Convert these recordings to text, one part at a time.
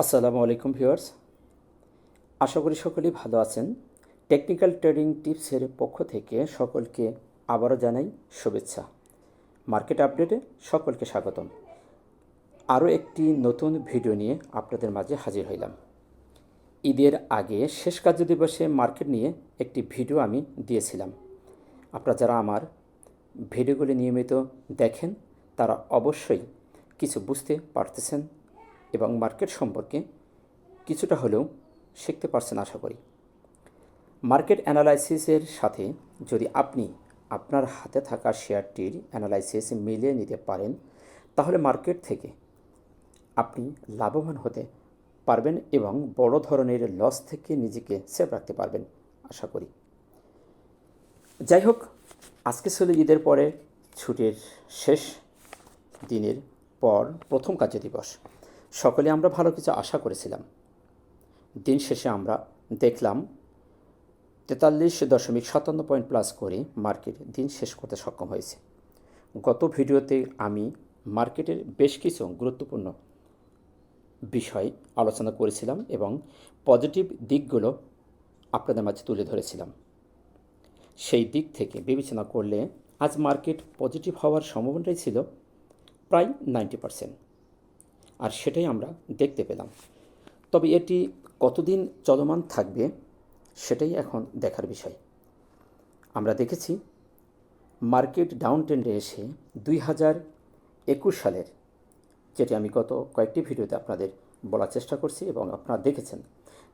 আসসালামু আলাইকুম ভিউয়ার্স, আশা করি সকলেই ভালো আছেন। টেকনিক্যাল ট্রেডিং টিপসের পক্ষ থেকে সকলকে আবারও জানাই শুভেচ্ছা। মার্কেট আপডেটে সকলকে স্বাগতম। আরও একটি নতুন ভিডিও নিয়ে আপনাদের মাঝে হাজির হইলাম। ঈদের আগে শেষ কার্য দিবসে মার্কেট নিয়ে একটি ভিডিও আমি দিয়েছিলাম। আপনারা যারা আমার ভিডিওগুলি নিয়মিত দেখেন তারা অবশ্যই কিছু বুঝতে পারতেছেন এবং মার্কেট সম্পর্কে কিছুটা হলেও শিখতে পারছেন আশা করি। মার্কেট অ্যানালাইসিসের সাথে যদি আপনি আপনার হাতে থাকা শেয়ারটির অ্যানালাইসিস মিলিয়ে নিতে পারেন তাহলে মার্কেট থেকে আপনি লাভবান হতে পারবেন এবং বড় ধরনের লস থেকে নিজেকে সেভ রাখতে পারবেন আশা করি। যাই হোক, আজকে ছিল ঈদের পরে ছুটির শেষ দিনের পর প্রথম কার্য দিবস। সকলে আমরা ভালো কিছু আশা করেছিলাম। দিন শেষে আমরা দেখলাম 43.57 পয়েন্ট প্লাস করে মার্কেট দিন শেষ করতে সক্ষম হয়েছে। গত ভিডিওতে আমি মার্কেটের বেশ কিছু গুরুত্বপূর্ণ বিষয় আলোচনা করেছিলাম এবং পজিটিভ দিকগুলো আপনাদের মাঝে তুলে ধরেছিলাম। সেই দিক থেকে বিবেচনা করলে আজ মার্কেট পজিটিভ হওয়ার সম্ভাবনাটাই ছিল প্রায় 90%, আর সেটাই আমরা দেখতে পেলাম। তবে এটি কতদিন চলমান থাকবে সেটাই এখন দেখার বিষয়। আমরা দেখেছি মার্কেট ডাউন ট্রেন্ডে এসে 2021 সালের, যেটি আমি গত কয়েকটি ভিডিওতে আপনাদের বলার চেষ্টা করছি এবং আপনারা দেখেছেন,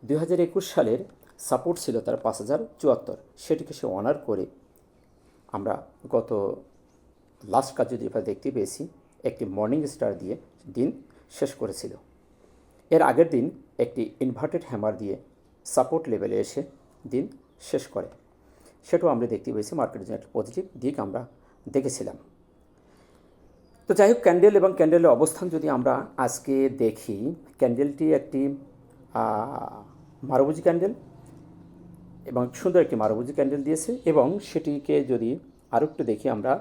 2021 সালের সাপোর্ট ছিল তার 5074, সেটিকে সে অনার করে আমরা গত লাস্ট কাজ যদি দেখতে পেয়েছি একটি মর্নিং স্টার দিয়ে দিন শেষ করেছিল। এর আগের দিন একটি ইনভার্টেড হ্যামার দিয়ে সাপোর্ট লেভেলে এসে দিন শেষ করে, সেটাও আমরা দেখতে পেয়েছি। মার্কেটের জন্য একটা পজিটিভ দিক আমরা দেখেছিলাম। তো যাই হোক, ক্যান্ডেল এবং ক্যান্ডেলের অবস্থান যদি আমরা আজকে দেখি, ক্যান্ডেলটি একটি মারবুজি ক্যান্ডেল এবং সুন্দর একটি মারবুজি ক্যান্ডেল দিয়েছে এবং সেটিকে যদি আরও একটু দেখি আমরা,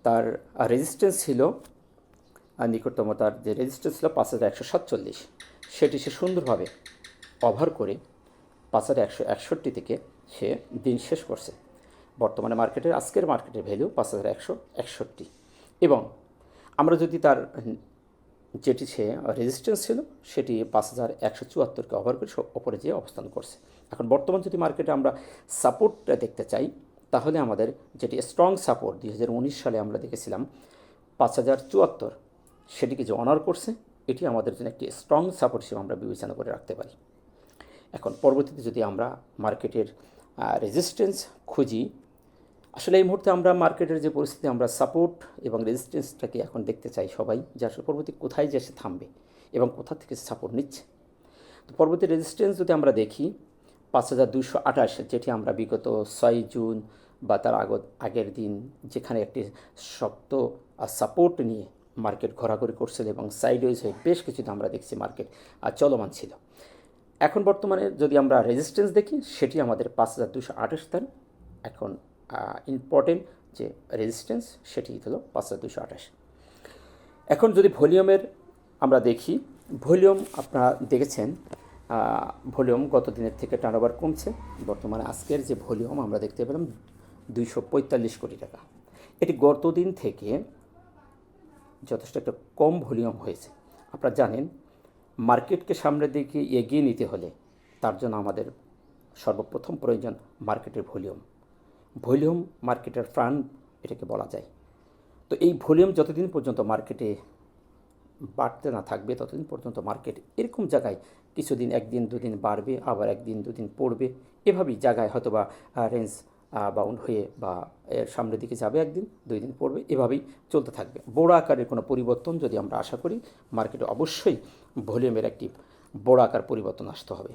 তার রেজিস্ট্যান্স ছিল নিকটতম, তার যে রেজিস্ট্যান্স ছিল 5147, সেটি সে সুন্দরভাবে ওভার করে 5161 থেকে সে দিন শেষ করছে। বর্তমানে মার্কেটের আজকের মার্কেটের ভ্যালু 5161 এবং আমরা যদি তার যেটি সে রেজিস্ট্যান্স ছিল সেটি 5174কে ওভার করে ওপরে যেয়ে অবস্থান করছে। এখন বর্তমান যদি মার্কেটে আমরা সাপোর্টটা দেখতে চাই তাহলে আমাদের যেটি স্ট্রং সাপোর্ট 2019 সালে আমরা দেখেছিলাম 5074, সেটিকে যে অনার করছে, এটি আমাদের জন্য একটি স্ট্রং সাপোর্ট হিসেবে আমরা বিবেচনা করে রাখতে পারি। এখন পরবর্তীতে যদি আমরা মার্কেটের রেজিস্ট্যান্স খুঁজি, আসলে এই মুহূর্তে আমরা মার্কেটের যে পরিস্থিতি, আমরা সাপোর্ট এবং রেজিস্ট্যান্সটাকে এখন দেখতে চাই সবাই, যে আসলে পরবর্তী কোথায় যে সে থামবে এবং কোথা থেকে সাপোর্ট নিচ্ছে। তো পরবর্তী রেজিস্ট্যান্স যদি আমরা দেখি 5228, যেটি আমরা বিগত 6 জুন বা তার আগের দিন যেখানে একটি শক্ত সাপোর্ট নিয়ে মার্কেট ঘোরাঘুরি করছিল এবং সাইডওয়েজ হয়ে বেশ কিছুদিন আমরা দেখছি মার্কেট চলমান ছিল। এখন বর্তমানে যদি আমরা রেজিস্ট্যান্স দেখি সেটি আমাদের 5228 স্থান। এখন ইম্পর্টেন্ট যে রেজিস্ট্যান্স সেটি হলো 5228। এখন যদি ভলিউমের আমরা দেখি, ভলিউম আপনারা দেখেছেন, ভলিউম গত দিনের থেকে টার্নওভার কমছে। বর্তমানে আজকের যে ভলিউম আমরা দেখতে পেলাম 245 কোটি টাকা, এটি গত দিন থেকে যথেষ্ট একটা কম ভলিউম হয়েছে। আপনারা জানেন মার্কেটকে সামনের দিকে এগিয়ে নিতে হলে তার জন্য আমাদের সর্বপ্রথম প্রয়োজন মার্কেটের ভলিউম। ভলিউম মার্কেটের প্রাণ এটাকে বলা যায়। তো এই ভলিউম যতদিন পর্যন্ত মার্কেটে বাড়তে না থাকবে ততদিন পর্যন্ত মার্কেট এরকম জায়গায় কিছুদিন, একদিন দুদিন বাড়বে, আবার একদিন দুদিন পড়বে, এভাবেই জায়গায় হয়তো বা রেঞ্জ বাউন্ড হয়ে বা এর সামনের দিকে যাবে, একদিন দুই দিন পড়বে, এভাবেই চলতে থাকবে। বড় আকারের কোনো পরিবর্তন যদি আমরা আশা করি, মার্কেটে অবশ্যই ভলিউমের একটি বড় আকার পরিবর্তন আসতে হবে।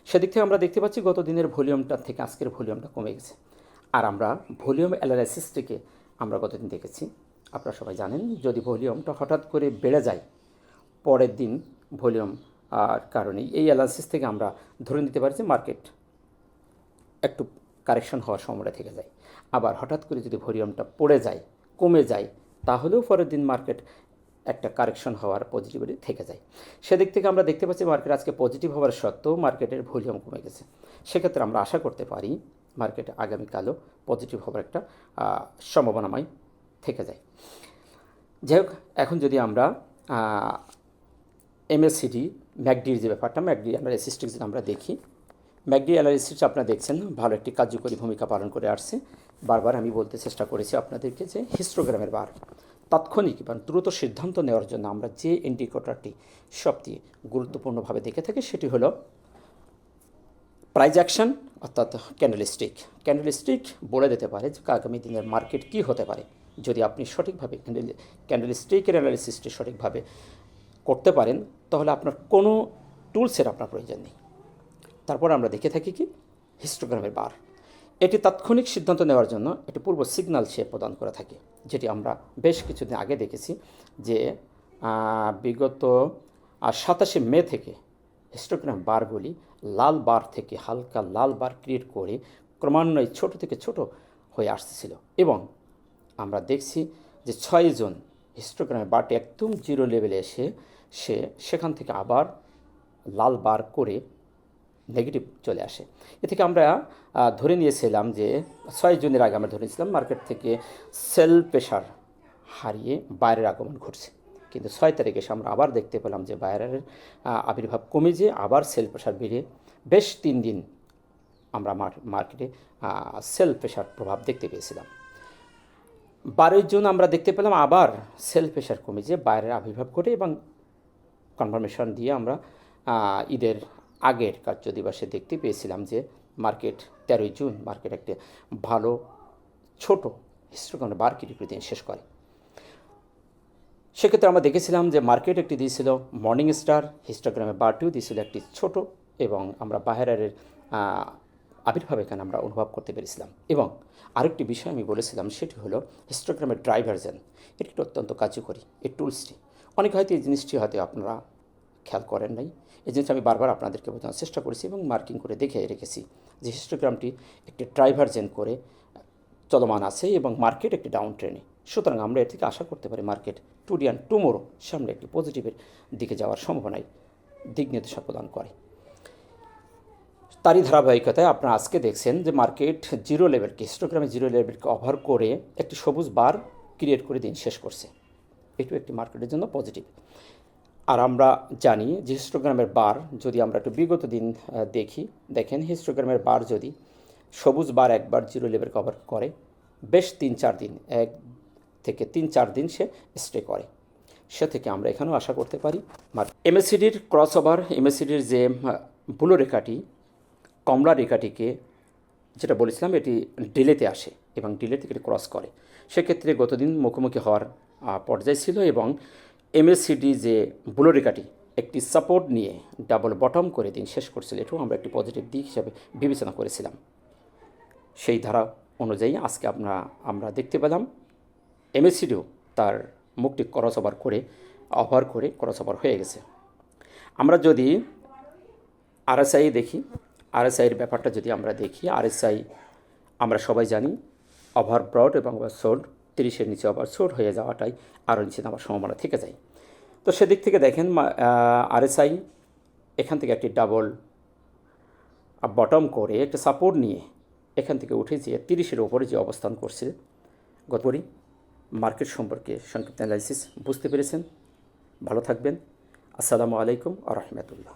সেদিক থেকে আমরা দেখতে পাচ্ছি গত দিনের ভলিউমটা থেকে আজকের ভলিউমটা কমে গেছে। আর আমরা ভলিউম অ্যানালাইসিসটিকে আমরা গতদিন দেখেছি, আপনারা সবাই জানেন, যদি ভলিউমটা হঠাৎ করে বেড়ে যায় পরের দিন ভলিউম আর কারণে এই অ্যানালাইসিস থেকে আমরা ধরে নিতে পারি যে মার্কেট একটু কারেকশন হওয়ার সময়টা থেকে যায়। আবার হঠাৎ করে যদি ভলিউমটা পড়ে যায়, কমে যায়, তাহলেও পরের দিন মার্কেট একটা কারেকশন হওয়ার পজিটিভিটি থেকে যায়। সেদিক থেকে আমরা দেখতে পাচ্ছি মার্কেট আজকে পজিটিভ হওয়ার সত্ত্বেও মার্কেটের ভলিউম কমে গেছে। সেক্ষেত্রে আমরা আশা করতে পারি মার্কেট আগামীকালও পজিটিভ হওয়ার একটা সম্ভাবনাময় থেকে যায়। যাই হোক, এখন যদি আমরা এমএসসিডি ম্যাকডির যে ব্যাপারটা, ম্যাকডি অ্যানালিসিস আমরা দেখি, ম্যাকডি অ্যানালিসিস আপনারা দেখছেন ভালো একটি কার্যকরী ভূমিকা পালন করে আসছে। বারবার আমি বলতে চেষ্টা করেছি আপনাদেরকে যে হিস্টোগ্রামের বার তাৎক্ষণিক বা দ্রুত সিদ্ধান্ত নেওয়ার জন্য আমরা যে ইন্ডিকেটরটি সবচেয়ে গুরুত্বপূর্ণভাবে দেখে থাকি সেটি হলো প্রাইস অ্যাকশন অর্থাৎ ক্যান্ডেলস্টিক বলে দিতে পারে যে আগামী দিনের মার্কেট কী হতে পারে। যদি আপনি সঠিকভাবে ক্যান্ডেলস্টিকের অ্যানালিসিসটি সঠিকভাবে করতে পারেন তাহলে আপনার কোনো টুলসের আপনার প্রয়োজন নেই। তারপর আমরা দেখে থাকি কি হিস্টোগ্রামের বার, এটি তাৎক্ষণিক সিদ্ধান্ত নেওয়ার জন্য একটি পূর্ব সিগন্যাল সে প্রদান করে থাকে, যেটি আমরা বেশ কিছুদিন আগে দেখেছি যে বিগত 27 মে থেকে হিস্টোগ্রাম বারগুলি লাল বার থেকে হালকা লাল বার ক্রিয়েট করে ক্রমান্বয়ে ছোট থেকে ছোট হয়ে আসতেছিল এবং আমরা দেখছি যে 6 জুন হিস্টোগ্রামের বারটি একদম জিরো লেভেলে এসে সেখান থেকে আবার লাল বার করে নেগেটিভ চলে আসে। এ থেকে আমরা ধরে নিয়েছিলাম যে 6 জুনের আগে আমরা ধরে নিয়েছিলাম মার্কেট থেকে সেল প্রেশার হারিয়ে বাইরের আগমন ঘটছে, কিন্তু 6 তারিখে এসে আমরা আবার দেখতে পেলাম যে বাইরের আবির্ভাব কমে যেয়ে আবার সেল প্রেশার বেড়ে বেশ 3 দিন আমরা মার্কেটে সেল প্রেশার প্রভাব দেখতে পেয়েছিলাম। 12 জুন আমরা দেখতে পেলাম আবার সেল প্রেশার কমে যেয়ে বাইরের আবির্ভাব ঘটে এবং কনফার্মেশন দিয়ে আমরা ঈদের আগের কার্য দিবসে দেখতে পেয়েছিলাম যে মার্কেট 13 জুন মার্কেট একটা ভালো ছোট হিস্টোগ্রাম বার ক্রিয়েট করে দিন শেষ করে। সেক্ষেত্রে আমরা দেখেছিলাম যে মার্কেট একটি দিয়েছিল মর্নিং স্টার, হিস্টোগ্রামের বারটিও দিয়েছিল একটি ছোট এবং আমরা বাইরের আবির্ভাব এখানে আমরা অনুভব করতে পেরেছিলাম। এবং আরেকটি বিষয় আমি বলেছিলাম সেটি হলো হিস্টোগ্রামের ডাইভারজেন, এটি অত্যন্ত কার্যকরী এই টুলসটি। অনেকে হয়তো এই জিনিসটি হয়তো আপনারা খেয়াল করেন নাই, এই জিনিসটা আমি বারবার আপনাদেরকে বোঝানোর চেষ্টা করেছি এবং মার্কিং করে দেখে রেখেছি যে হিস্টোগ্রামটি একটি ডাইভারজেন করে চলমান আছে এবং মার্কেট একটি ডাউন ট্রেনে। সুতরাং আমরা এর থেকে আশা করতে পারি মার্কেট টুডে অ্যান্ড টুমোরো সামনে একটি পজিটিভের দিকে যাওয়ার সম্ভাবনায় দিক নির্দেশনা প্রদান করে। তারই ধারাবাহিকতায় আপনারা আজকে দেখছেন যে মার্কেট জিরো লেভেলকে হিস্টোগ্রামে জিরো লেভেলকে ওভার করে একটি সবুজ বার ক্রিয়েট করে দিন শেষ করছে। এটিও একটি মার্কেটের জন্য পজিটিভ। আর আমরা জানি যে হিস্টোগ্রামের বার যদি আমরা একটু বিগত দিন দেখেন হিস্টোগ্রামের বার যদি সবুজ বার একবার জিরো লেভেল কভার করে বেশ 3-4 দিন 1 থেকে 3-4 দিন সে স্টে করে, সে থেকে আমরা এখানেও আশা করতে পারি এমএসসিডির ক্রস ওভার, এমএসসিডির যে ব্লু রেখাটি কমলা রেখাটিকে যেটা বলেছিলাম এটি ডিলেতে আসে এবং ডিলে থেকে ক্রস করে, সেক্ষেত্রে গতদিন মুখোমুখি হওয়ার পর্যায়ে ছিল এবং এমএসসিডি যে ব্লু রেখাটি একটি সাপোর্ট নিয়ে ডাবল বটম করে দিন শেষ করছিল, এটাও আমরা একটি পজিটিভ দিক হিসাবে বিবেচনা করেছিলাম। সেই ধারা অনুযায়ী আজকে আমরা দেখতে পেলাম এমএসসিডিও তার মুখটি ক্রস ওভার করে ক্রস ওভার হয়ে গেছে। আমরা যদি আরএসআই দেখি, আরএসআইয়ের ব্যাপারটা যদি আমরা দেখি, আরএসআই আমরা সবাই জানি ওভারব্রড এবং ওভারসোল্ড 30-এর নিচে ওভারসোল্ড হয়ে যাওয়াটাই আরও নিচে নামার সম্ভাবনা থেকে যায়। তো সেদিক থেকে দেখেন আরএসআই এখান থেকে একটি ডাবল বটম করে একটা সাপোর্ট নিয়ে এখান থেকে উঠে যেয়ে 30-এর ওপরে যে অবস্থান করছে গতবারই মার্কেট সম্পর্কে সংক্ষিপ্ত অ্যানালাইসিস বুঝতে পেরেছেন। ভালো থাকবেন। আসসালামু আলাইকুম ওয়া রাহমাতুল্লাহ।